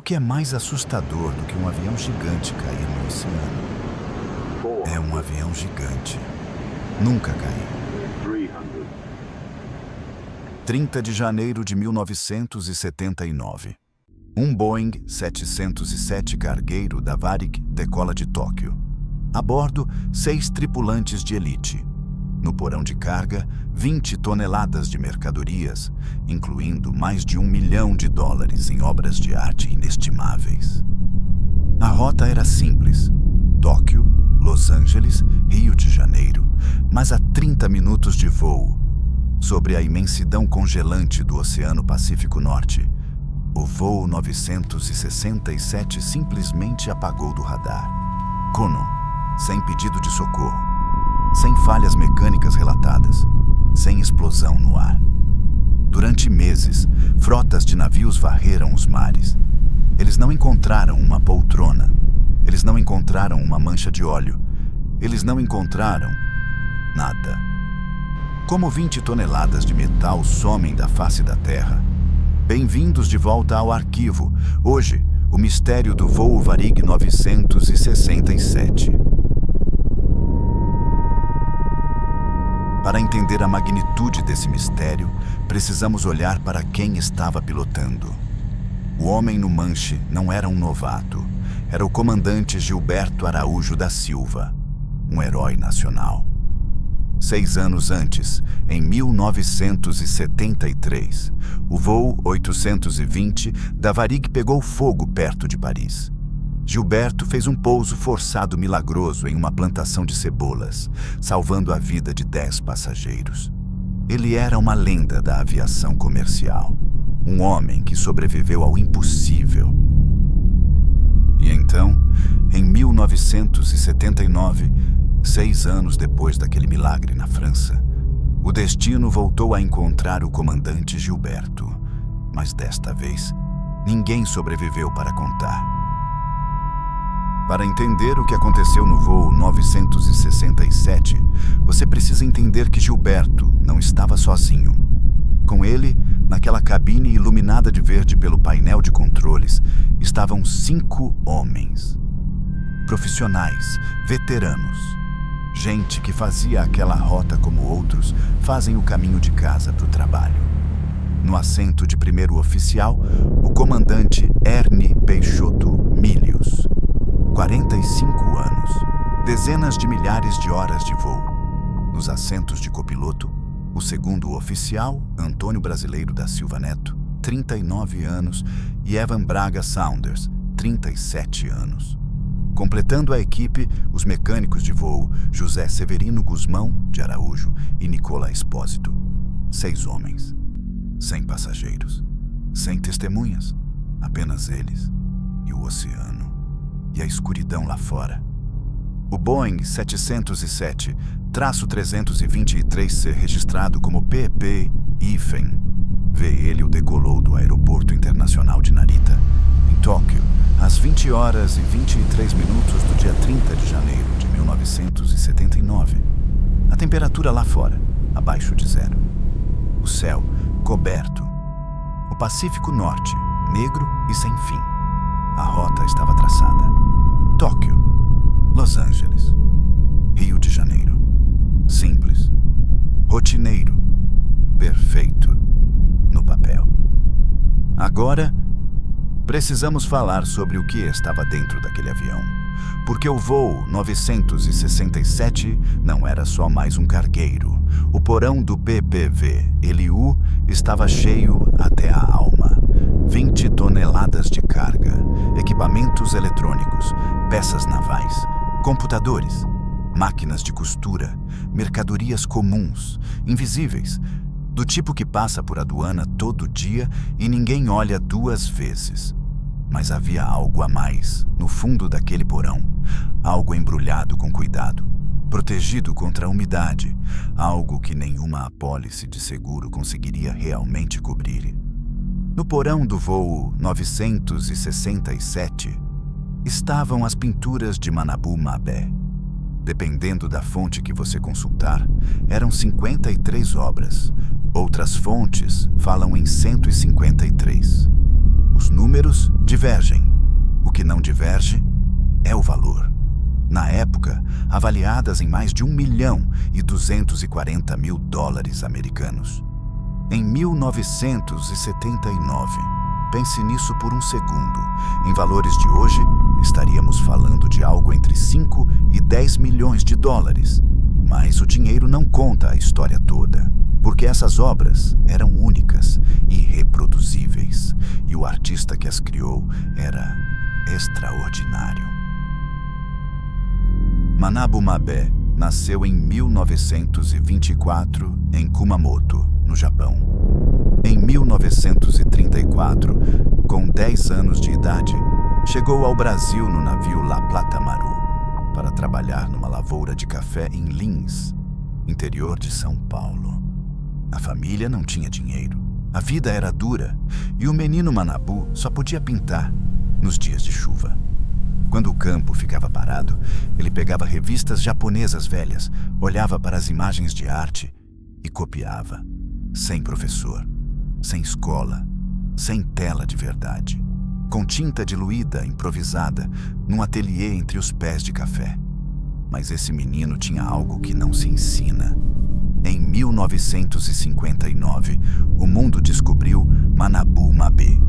O que é mais assustador do que um avião gigante cair no oceano? É um avião gigante. Nunca caiu. 30 de janeiro de 1979. Um Boeing 707 cargueiro da Varig decola de Tóquio. A bordo, 6 tripulantes de elite. No porão de carga, 20 toneladas de mercadorias, incluindo mais de $1 milhão em obras de arte inestimáveis. A rota era simples: Tóquio, Los Angeles, Rio de Janeiro, mas a 30 minutos de voo. Sobre a imensidão congelante do Oceano Pacífico Norte, o voo 967 simplesmente apagou do radar. Kono, sem pedido de socorro, sem falhas mecânicas relatadas, sem explosão no ar. Durante meses, frotas de navios varreram os mares. Eles não encontraram uma poltrona. Eles não encontraram uma mancha de óleo. Eles não encontraram nada. Como 20 toneladas de metal somem da face da Terra? Bem-vindos de volta ao arquivo. Hoje, o mistério do voo Varig 967. Para entender a magnitude desse mistério, precisamos olhar para quem estava pilotando. O homem no manche não era um novato. Era o comandante Gilberto Araújo da Silva, um herói nacional. 6 anos antes, em 1973, o voo 820 da Varig pegou fogo perto de Paris. Gilberto fez um pouso forçado milagroso em uma plantação de cebolas, salvando a vida de 10 passageiros. Ele era uma lenda da aviação comercial, um homem que sobreviveu ao impossível. E então, em 1979, 6 anos depois daquele milagre na França, o destino voltou a encontrar o comandante Gilberto. Mas desta vez, ninguém sobreviveu para contar. Para entender o que aconteceu no voo 967, você precisa entender que Gilberto não estava sozinho. Com ele, naquela cabine iluminada de verde pelo painel de controles, estavam 5 homens. Profissionais, veteranos. Gente que fazia aquela rota como outros fazem o caminho de casa para o trabalho. No assento de primeiro oficial, o comandante Ernie Peixoto Milius. 45 anos, dezenas de milhares de horas de voo. Nos assentos de copiloto, o segundo oficial, Antônio Brasileiro da Silva Neto, 39 anos, e Evan Braga Saunders, 37 anos. Completando a equipe, os mecânicos de voo José Severino Guzmão de Araújo e Nicola Espósito. 6 homens, 100 passageiros, 100 testemunhas, apenas eles e o oceano e a escuridão lá fora. O Boeing 707-323C, registrado como PP-VE, decolou do Aeroporto Internacional de Narita, em Tóquio, às 20 horas e 23 minutos do dia 30 de janeiro de 1979. A temperatura lá fora, abaixo de zero. O céu, coberto. O Pacífico Norte, negro e sem fim. A rota estava traçada. Tóquio, Los Angeles, Rio de Janeiro. Simples, rotineiro, perfeito, no papel. Agora, precisamos falar sobre o que estava dentro daquele avião, porque o voo 967 não era só mais um cargueiro. O porão do PPV-LU estava cheio até a alma. 20 toneladas de carga, equipamentos eletrônicos, peças navais, computadores, máquinas de costura, mercadorias comuns, invisíveis, do tipo que passa por aduana todo dia e ninguém olha 2 vezes. Mas havia algo a mais no fundo daquele porão, algo embrulhado com cuidado, protegido contra a umidade, algo que nenhuma apólice de seguro conseguiria realmente cobrir. No porão do voo 967 estavam as pinturas de Manabu Mabé. Dependendo da fonte que você consultar, eram 53 obras. Outras fontes falam em 153. O Os números divergem. O que não diverge é o valor. Na época, avaliadas em mais de US$ 1.240.000 americanos. Em 1979, pense nisso por um segundo. Em valores de hoje, estaríamos falando de algo entre 5 e 10 milhões de dólares. Mas o dinheiro não conta a história toda, porque essas obras eram únicas e irreproduzíveis, e o artista que as criou era extraordinário. Manabu Mabe nasceu em 1924 em Kumamoto, no Japão. Em 1934, com 10 anos de idade, chegou ao Brasil no navio La Plata Maru para trabalhar numa lavoura de café em Lins, interior de São Paulo. A família não tinha dinheiro, a vida era dura e o menino Manabu só podia pintar nos dias de chuva. Quando o campo ficava parado, ele pegava revistas japonesas velhas, olhava para as imagens de arte e copiava, sem professor, sem escola, sem tela de verdade, com tinta diluída, improvisada, num ateliê entre os pés de café. Mas esse menino tinha algo que não se ensina. Em 1959, o mundo descobriu Manabu Mabe.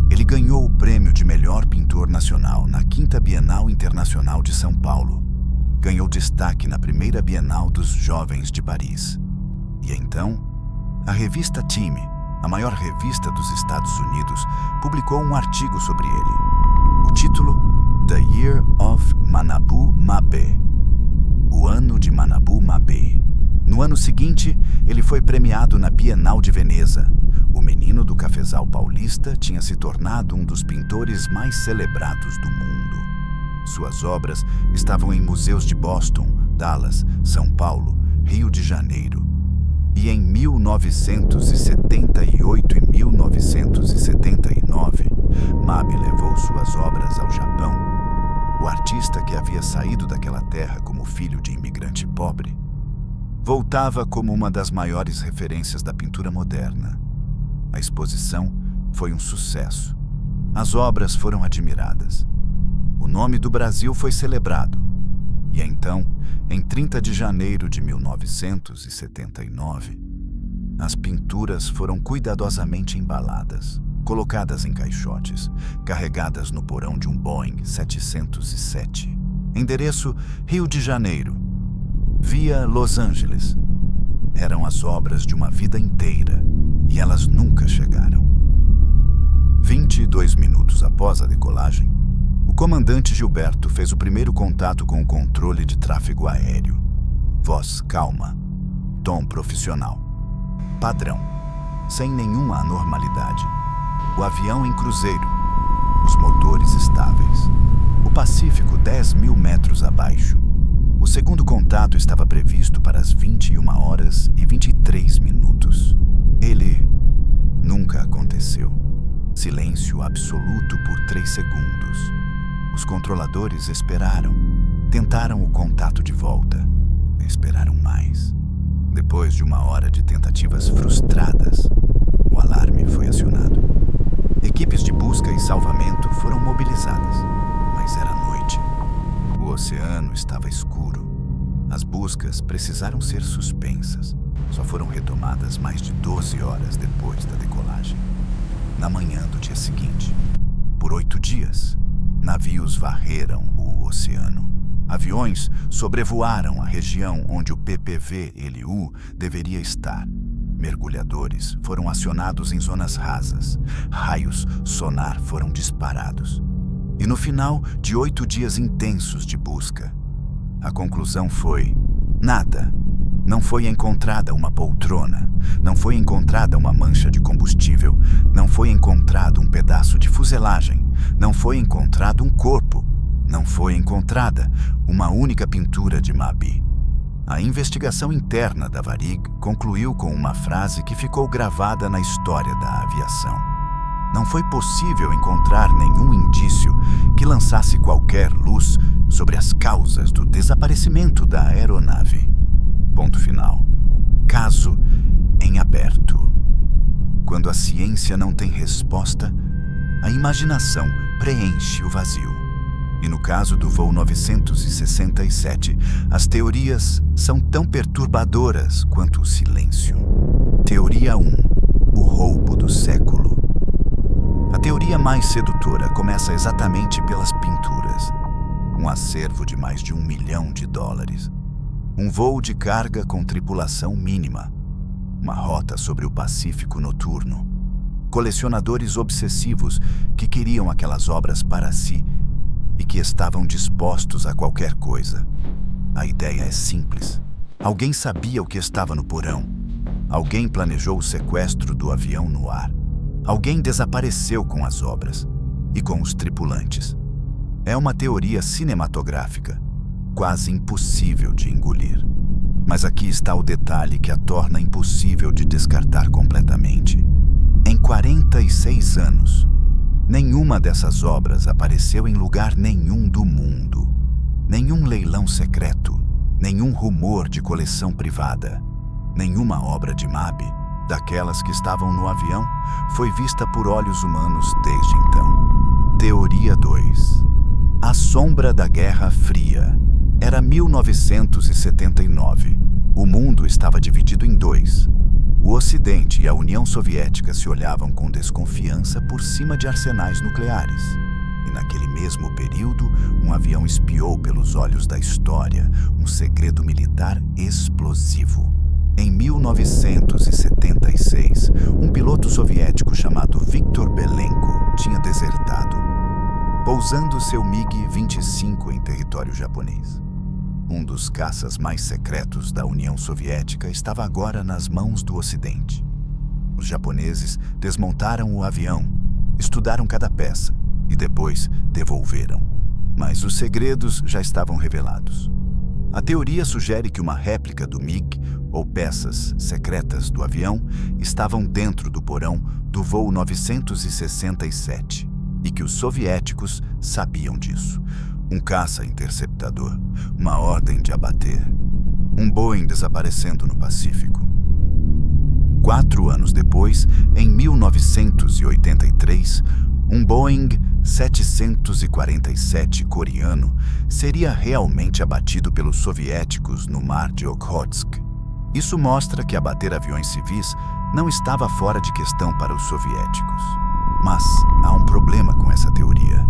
Ele ganhou o prêmio de melhor pintor nacional na 5ª Bienal Internacional de São Paulo. Ganhou destaque na 1ª Bienal dos Jovens de Paris. E então, a revista Time, a maior revista dos Estados Unidos, publicou um artigo sobre ele. O título: The Year of Manabu Mabe. O ano de Manabu Mabe. No ano seguinte, ele foi premiado na Bienal de Veneza. O menino do cafezal paulista tinha se tornado um dos pintores mais celebrados do mundo. Suas obras estavam em museus de Boston, Dallas, São Paulo, Rio de Janeiro. E em 1978 e 1979, Mabe levou suas obras ao Japão. O artista, que havia saído daquela terra como filho de imigrante pobre, voltava como uma das maiores referências da pintura moderna. A exposição foi um sucesso. As obras foram admiradas. O nome do Brasil foi celebrado. E então, em 30 de janeiro de 1979, as pinturas foram cuidadosamente embaladas, colocadas em caixotes, carregadas no porão de um Boeing 707. Endereço: Rio de Janeiro, via Los Angeles. Eram as obras de uma vida inteira e elas nunca chegaram. 22 minutos após a decolagem, o comandante Gilberto fez o primeiro contato com o controle de tráfego aéreo. Voz calma, tom profissional, padrão, sem nenhuma anormalidade. O avião em cruzeiro, os motores estáveis. O Pacífico 10.000 metros abaixo. O segundo contato estava previsto para as 21h23. Ele nunca aconteceu. Silêncio absoluto por 3 segundos. Os controladores esperaram. Tentaram o contato de volta. Esperaram mais. Depois de 1 hora de tentativas frustradas, o alarme foi acionado. Equipes de busca e salvamento foram mobilizadas, mas era noite. O oceano estava escuro. As buscas precisaram ser suspensas. Só foram retomadas mais de 12 horas depois da decolagem. Na manhã do dia seguinte, por 8 dias, navios varreram o oceano. Aviões sobrevoaram a região onde o PPV-LU deveria estar. Mergulhadores foram acionados em zonas rasas. Raios sonar foram disparados. E no final de 8 dias intensos de busca, a conclusão foi: nada. Não foi encontrada uma poltrona, não foi encontrada uma mancha de combustível, não foi encontrado um pedaço de fuselagem, não foi encontrado um corpo, não foi encontrada uma única pintura de Mabe. A investigação interna da Varig concluiu com uma frase que ficou gravada na história da aviação. Não foi possível encontrar nenhum indício que lançasse qualquer luz sobre as causas do desaparecimento da aeronave. Ponto final. Caso em aberto. Quando a ciência não tem resposta, A imaginação preenche o vazio. E no caso do voo 967, as teorias são tão perturbadoras quanto o silêncio. Teoria 1. O roubo do século. A teoria mais sedutora começa exatamente pelas pinturas. Um acervo de mais de $1 milhão. Um voo de carga com tripulação mínima. Uma rota sobre o Pacífico noturno. Colecionadores obsessivos que queriam aquelas obras para si e que estavam dispostos a qualquer coisa. A ideia é simples. Alguém sabia o que estava no porão. Alguém planejou o sequestro do avião no ar. Alguém desapareceu com as obras e com os tripulantes. É uma teoria cinematográfica, quase impossível de engolir. Mas aqui está o detalhe que a torna impossível de descartar completamente. Em 46 anos, nenhuma dessas obras apareceu em lugar nenhum do mundo. Nenhum leilão secreto, nenhum rumor de coleção privada, nenhuma obra de MAB, daquelas que estavam no avião, foi vista por olhos humanos desde então. Teoria 2. A sombra da Guerra Fria. Era 1979. O mundo estava dividido em dois. O Ocidente e a União Soviética se olhavam com desconfiança por cima de arsenais nucleares. E naquele mesmo período, um avião espiou pelos olhos da história um segredo militar explosivo. Em 1976, um piloto soviético chamado Viktor Belenko tinha desertado, pousando seu MiG-25 em território japonês. Um dos caças mais secretos da União Soviética estava agora nas mãos do Ocidente. Os japoneses desmontaram o avião, estudaram cada peça e depois devolveram. Mas os segredos já estavam revelados. A teoria sugere que uma réplica do MiG, ou peças secretas do avião, estavam dentro do porão do voo 967 e que os soviéticos sabiam disso. Um caça interceptador, uma ordem de abater, um Boeing desaparecendo no Pacífico. 4 anos depois, em 1983, um Boeing 747 coreano seria realmente abatido pelos soviéticos no mar de Okhotsk. Isso mostra que abater aviões civis não estava fora de questão para os soviéticos. Mas há um problema com essa teoria.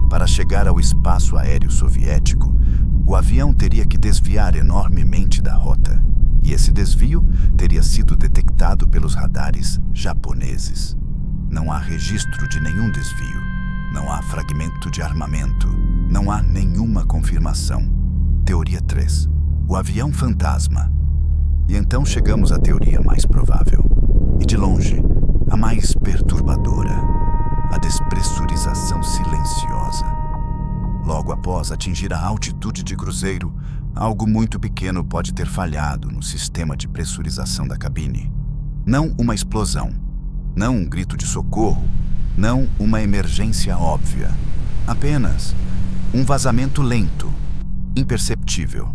Para chegar ao espaço aéreo soviético, o avião teria que desviar enormemente da rota, e esse desvio teria sido detectado pelos radares japoneses. Não há registro de nenhum desvio, não há fragmento de armamento, não há nenhuma confirmação. Teoria 3. O avião fantasma. E então chegamos à teoria mais provável, e de longe, a mais perturbadora. A despressurização silenciosa. Logo após atingir a altitude de cruzeiro, algo muito pequeno pode ter falhado no sistema de pressurização da cabine. Não uma explosão, não um grito de socorro, não uma emergência óbvia. Apenas um vazamento lento, imperceptível.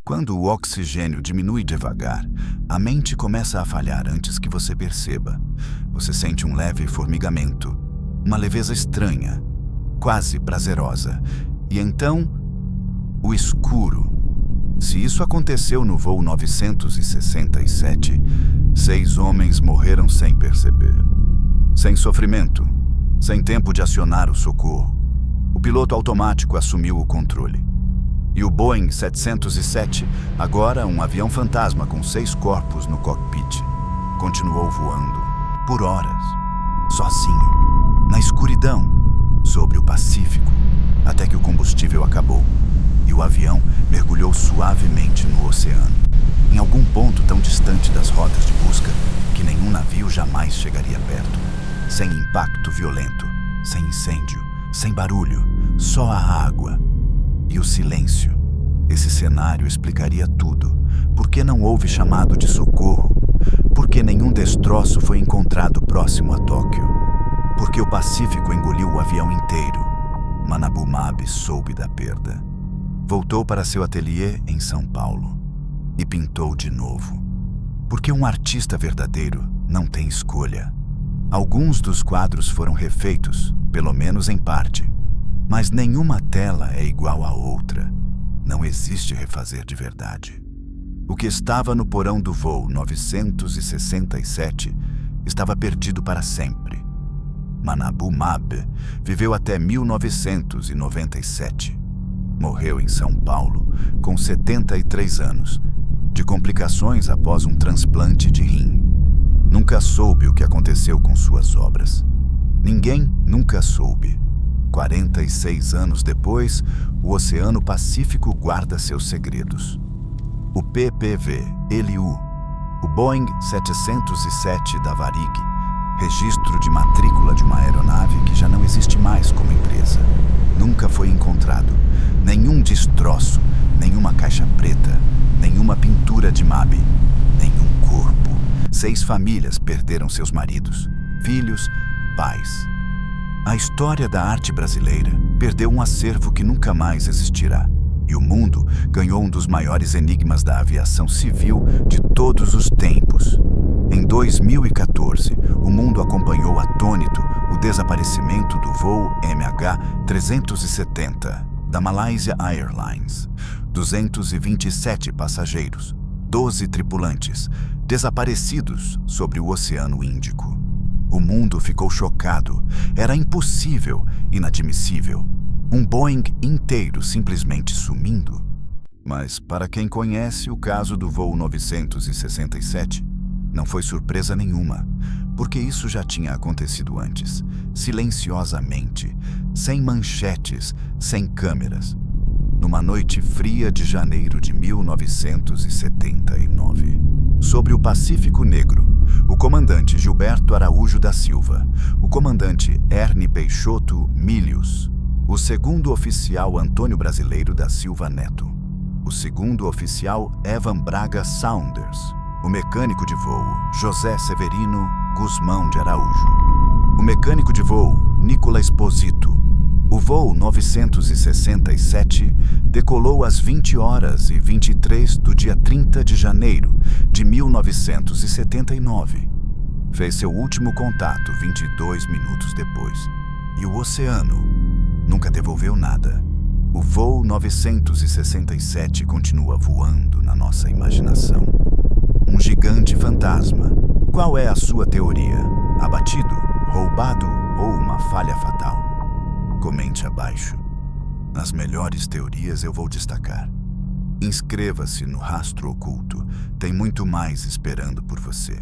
Quando o oxigênio diminui devagar, a mente começa a falhar antes que você perceba. Você sente um leve formigamento, uma leveza estranha, quase prazerosa. E então, o escuro. Se isso aconteceu no voo 967, 6 homens morreram sem perceber. Sem sofrimento, sem tempo de acionar o socorro. O piloto automático assumiu o controle. E o Boeing 707, agora um avião fantasma com 6 corpos no cockpit, continuou voando, por horas, sozinho, na escuridão, sobre o Pacífico, até que o combustível acabou e o avião mergulhou suavemente no oceano, em algum ponto tão distante das rotas de busca que nenhum navio jamais chegaria perto, sem impacto violento, sem incêndio, sem barulho, só a água e o silêncio. Esse cenário explicaria tudo. Por que não houve chamado de socorro? Por que nenhum destroço foi encontrado próximo a Tóquio? Porque o Pacífico engoliu o avião inteiro. Manabumab soube da perda. Voltou para seu ateliê em São Paulo e pintou de novo. Porque um artista verdadeiro não tem escolha. Alguns dos quadros foram refeitos, pelo menos em parte, mas nenhuma tela é igual à outra. Não existe refazer de verdade. O que estava no porão do voo 967 estava perdido para sempre. Manabu Mab viveu até 1997. Morreu em São Paulo, com 73 anos, de complicações após um transplante de rim. Nunca soube o que aconteceu com suas obras. Ninguém nunca soube. 46 anos depois, o Oceano Pacífico guarda seus segredos. O PPV-LU, o Boeing 707 da Varig, registro de matrícula de uma aeronave que já não existe mais como empresa. Nunca foi encontrado nenhum destroço, nenhuma caixa preta, nenhuma pintura de MAB, nenhum corpo. 6 famílias perderam seus maridos, filhos, pais. A história da arte brasileira perdeu um acervo que nunca mais existirá. E o mundo ganhou um dos maiores enigmas da aviação civil de todos os tempos. Em 2014, o mundo acompanhou atônito o desaparecimento do voo MH370 da Malaysia Airlines. 227 passageiros, 12 tripulantes, desaparecidos sobre o Oceano Índico. O mundo ficou chocado. Era impossível, inadmissível. Um Boeing inteiro simplesmente sumindo. Mas para quem conhece o caso do voo 967, não foi surpresa nenhuma, porque isso já tinha acontecido antes, silenciosamente, sem manchetes, sem câmeras, numa noite fria de janeiro de 1979. Sobre o Pacífico Negro, o comandante Gilberto Araújo da Silva, o comandante Ernie Peixoto Milhos, o segundo oficial Antônio Brasileiro da Silva Neto, o segundo oficial Evan Braga Saunders, o mecânico de voo José Severino Guzmão de Araújo, o mecânico de voo Nicola Esposito. O voo 967 decolou às 20h23 do dia 30 de janeiro de 1979. Fez seu último contato 22 minutos depois. E o oceano nunca devolveu nada. O voo 967 continua voando na nossa imaginação. Um gigante fantasma. Qual é a sua teoria? Abatido, roubado ou uma falha fatal? Comente abaixo. Nas melhores teorias eu vou destacar. Inscreva-se no Rastro Oculto. Tem muito mais esperando por você.